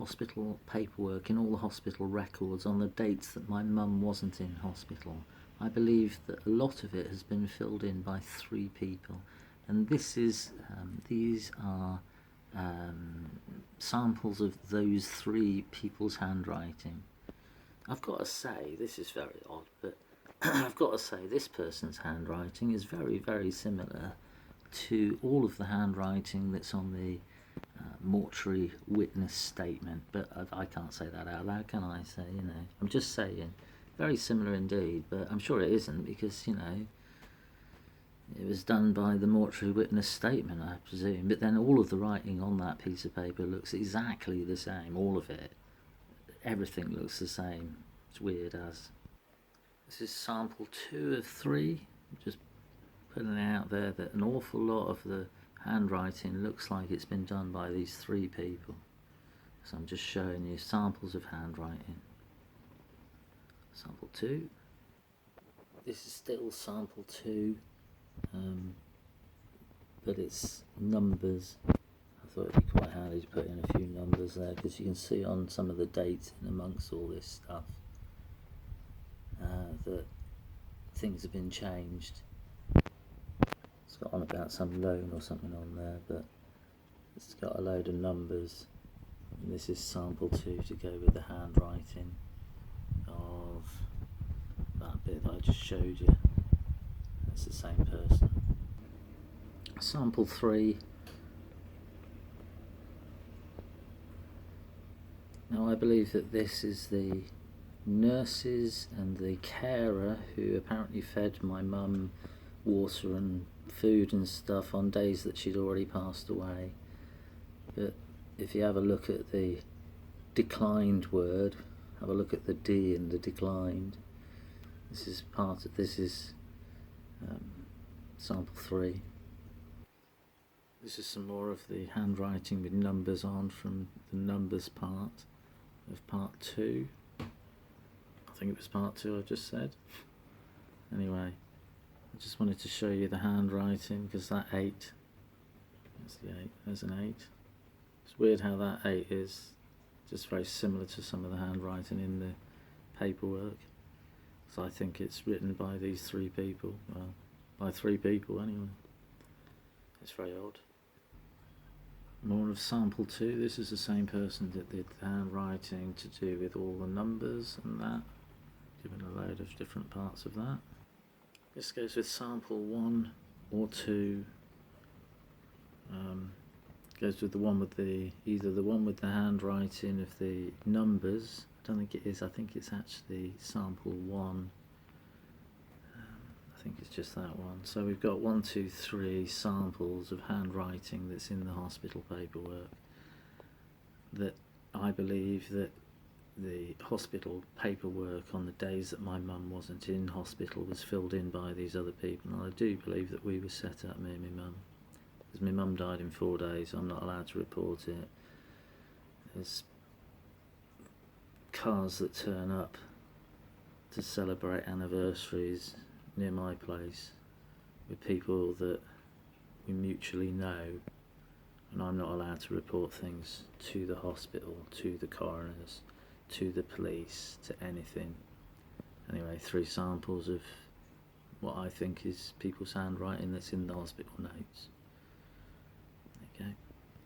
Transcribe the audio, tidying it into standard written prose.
hospital paperwork, in all the hospital records on the dates that my mum wasn't in hospital. I believe that a lot of it has been filled in by 3 people, and these are samples of those 3 people's handwriting. I've got to say, this is very odd, but I've got to say this person's handwriting is very, very similar to all of the handwriting that's on the mortuary witness statement, but I can't say that out loud, can I? So, I'm just saying, very similar indeed, but I'm sure it isn't, because, it was done by the mortuary witness statement, I presume, but then all of the writing on that piece of paper looks exactly the same, all of it. Everything looks the same. It's weird as. This is sample 2 of 3, just putting it out there that an awful lot of the handwriting looks like it's been done by these 3 people. So I'm just showing you samples of handwriting. Sample 2. This is still sample 2, but it's numbers. I thought it'd be quite handy to put in a few numbers there, because you can see on some of the dates in amongst all this stuff that things have been changed. It's got on about some loan or something on there, but it's got a load of numbers, and this is sample 2 to go with the handwriting of that bit that I just showed you. That's the same person. Sample 3. Now I believe that this is the nurses and the carer who apparently fed my mum water and food and stuff on days that she'd already passed away. But if you have a look at the declined word, have a look at the D in the declined, this is sample 3. This is some more of the handwriting with numbers on from the numbers part of part 2. I think it was part 2 I just said. Anyway, I just wanted to show you the handwriting, because that 8, that's the 8, there's an 8. It's weird how that 8 is just very similar to some of the handwriting in the paperwork. So I think it's written by these 3 people, well, by 3 people anyway. It's very odd. More of sample 2. This is the same person that did the handwriting to do with all the numbers and that, given a load of different parts of that. This goes with sample 1 or 2. Goes with the one with either the one with the handwriting of the numbers. I don't think it is. I think it's actually sample 1. I think it's just that one. So we've got 1, 2, 3 samples of handwriting that's in the hospital paperwork, that I believe that the hospital paperwork on the days that my mum wasn't in hospital was filled in by these other people, and I do believe that we were set up, me and my mum, because my mum died in 4 days. I'm not allowed to report it. There's cars that turn up to celebrate anniversaries near my place with people that we mutually know, and I'm not allowed to report things to the hospital, to the coroners, to the police, to anything. Anyway, 3 samples of what I think is people's handwriting that's in the hospital notes.